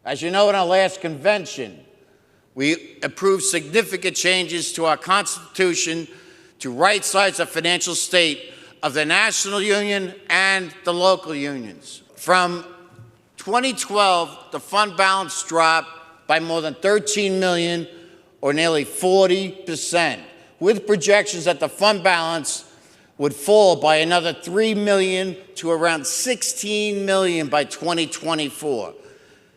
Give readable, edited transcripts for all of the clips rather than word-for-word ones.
As you know, in our last convention, we approved significant changes to our Constitution to right-size the financial state of the national union and the local unions. From 2012, the fund balance dropped by more than $13 million, or nearly 40%, with projections that the fund balance would fall by another $3 million to around $16 million by 2024.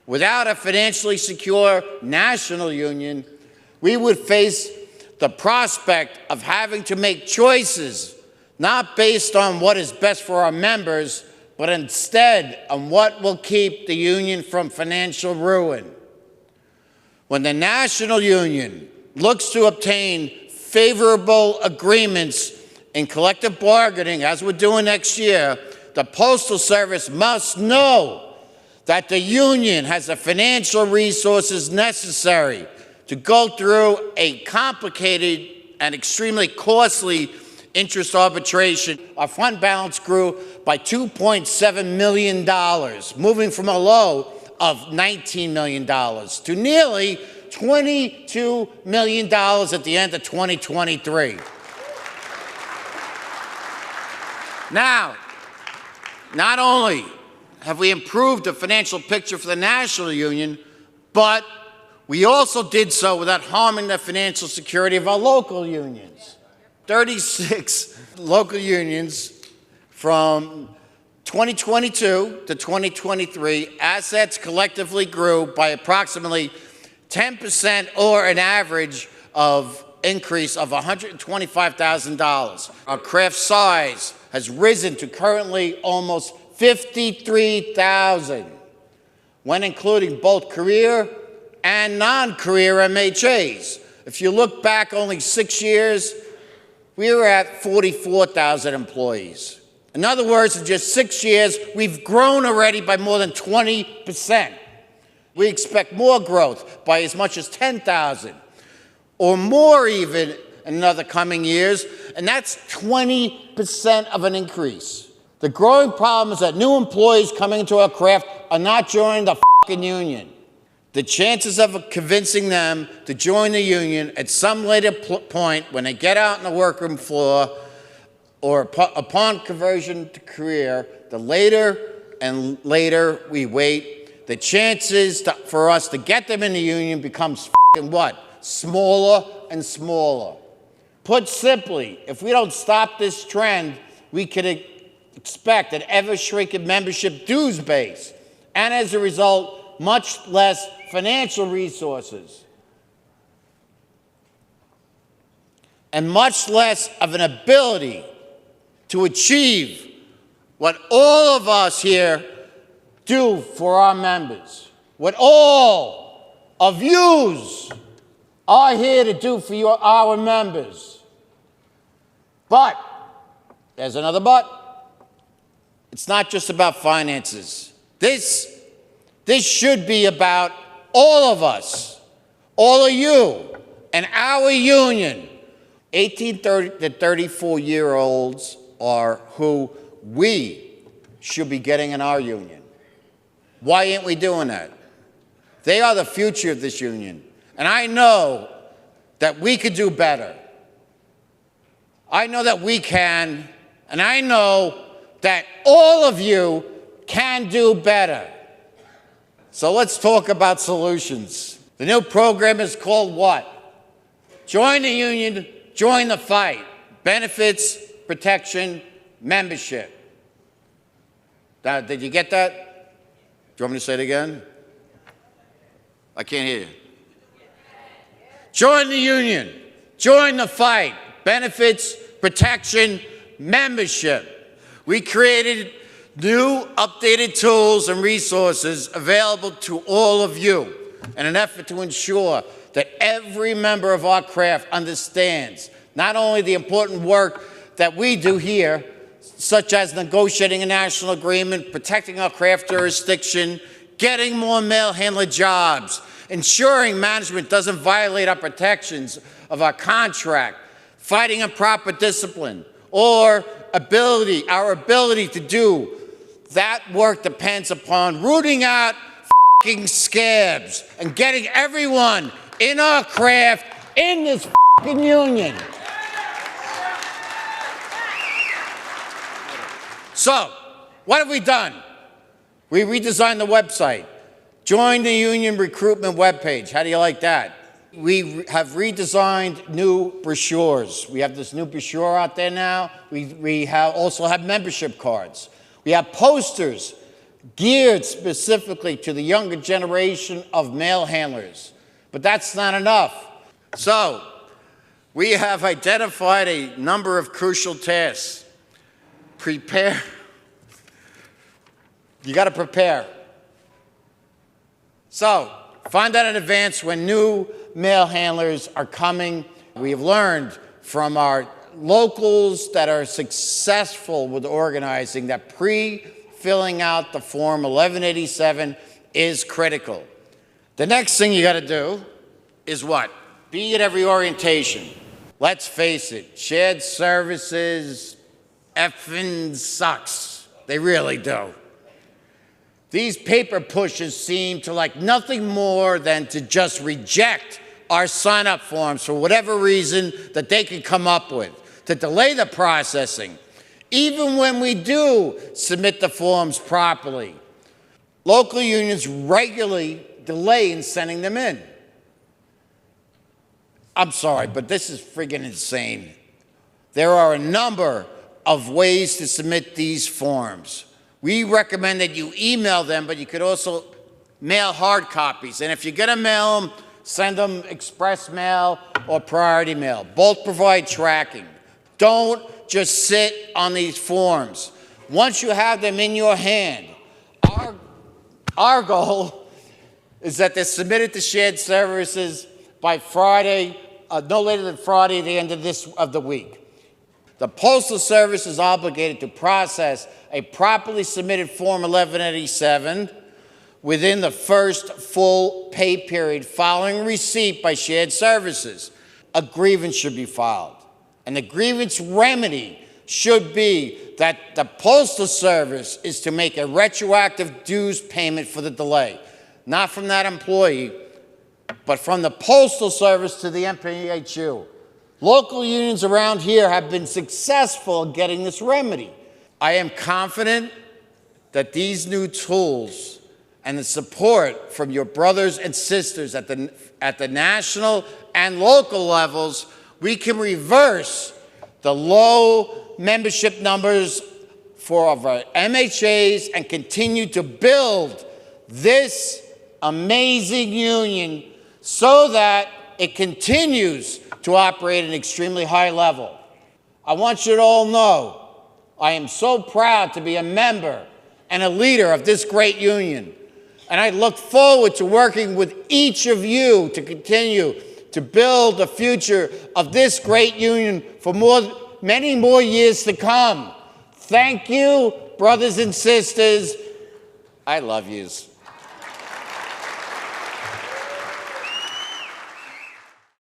Without a financially secure national union, we would face the prospect of having to make choices not based on what is best for our members, but instead on what will keep the union from financial ruin. When the national union looks to obtain favorable agreements in collective bargaining, as we're doing next year, the Postal Service must know that the union has the financial resources necessary to go through a complicated and extremely costly interest arbitration. Our fund balance grew by $2.7 million, moving from a low of $19 million to nearly $22 million at the end of 2023. Now, not only have we improved the financial picture for the national union, but we also did so without harming the financial security of our local unions. 36 local unions from 2022 to 2023, assets collectively grew by approximately 10%, or an average of increase of $125,000. Our craft size has risen to currently almost 53,000, when including both career and non-career MHAs. If you look back only 6 years, we were at 44,000 employees. In other words, in just 6 years, we've grown already by more than 20%. We expect more growth by as much as 10,000 or more even in another coming years, and that's 20% of an increase. The growing problem is that new employees coming into our craft are not joining the fucking union. The chances of convincing them to join the union at some later point when they get out on the workroom floor or upon conversion to career, the later and later we wait, the chances for us to get them in the union becomes what? Smaller and smaller. Put simply, if we don't stop this trend, we can expect an ever-shrinking membership dues base, and as a result, much less financial resources, and much less of an ability to achieve what all of us here do for our members, what all of yous are here to do for our members. But, there's another but, it's not just about finances. This should be about all of us, all of you, and our union. 18 to 34-year-olds are who we should be getting in our union. Why ain't we doing that? They are the future of this union. And I know that we could do better. I know that we can, and I know that all of you can do better. So let's talk about solutions. The new program is called what? Join the union, join the fight. Benefits, protection, membership. Now, did you get that? Do you want me to say it again? I can't hear you. Join the union, join the fight. Benefits, protection, membership. We created new updated tools and resources available to all of you in an effort to ensure that every member of our craft understands not only the important work that we do here, such as negotiating a national agreement, protecting our craft jurisdiction, getting more mail handler jobs, ensuring management doesn't violate our protections of our contract, fighting improper discipline, or our ability to do that work depends upon rooting out fucking scabs and getting everyone in our craft in this fucking union. So, what have we done? We redesigned the website. Join the union recruitment webpage. How do you like that? We have redesigned new brochures. We have this new brochure out there now. We also have membership cards. We have posters geared specifically to the younger generation of mail handlers. But that's not enough. So, we have identified a number of crucial tasks. Prepare. You got to prepare. So, find out in advance when new mail handlers are coming. We have learned from our locals that are successful with organizing that pre-filling out the Form 1187 is critical. The next thing you got to do is what? Be at every orientation. Let's face it, shared services effing sucks. They really do. These paper pushes seem to like nothing more than to just reject our sign-up forms for whatever reason that they can come up with, to delay the processing, even when we do submit the forms properly. Local unions regularly delay in sending them in. I'm sorry, but this is friggin' insane. There are a number of ways to submit these forms. We recommend that you email them, but you could also mail hard copies. And if you're gonna mail them, send them express mail or priority mail. Both provide tracking. Don't just sit on these forms. Once you have them in your hand, our goal is that they're submitted to shared services by Friday, no later than Friday at the end of the week. The Postal Service is obligated to process a properly submitted Form 1187 within the first full pay period following receipt by shared services. A grievance should be filed. And the grievance remedy should be that the Postal Service is to make a retroactive dues payment for the delay. Not from that employee, but from the Postal Service to the NPMHU. Local unions around here have been successful in getting this remedy. I am confident that these new tools and the support from your brothers and sisters at the national and local levels, we can reverse the low membership numbers for our MHAs and continue to build this amazing union so that it continues to operate at an extremely high level. I want you to all know I am so proud to be a member and a leader of this great union. And I look forward to working with each of you to continue to build the future of this great union for many more years to come. Thank you, brothers and sisters. I love yous.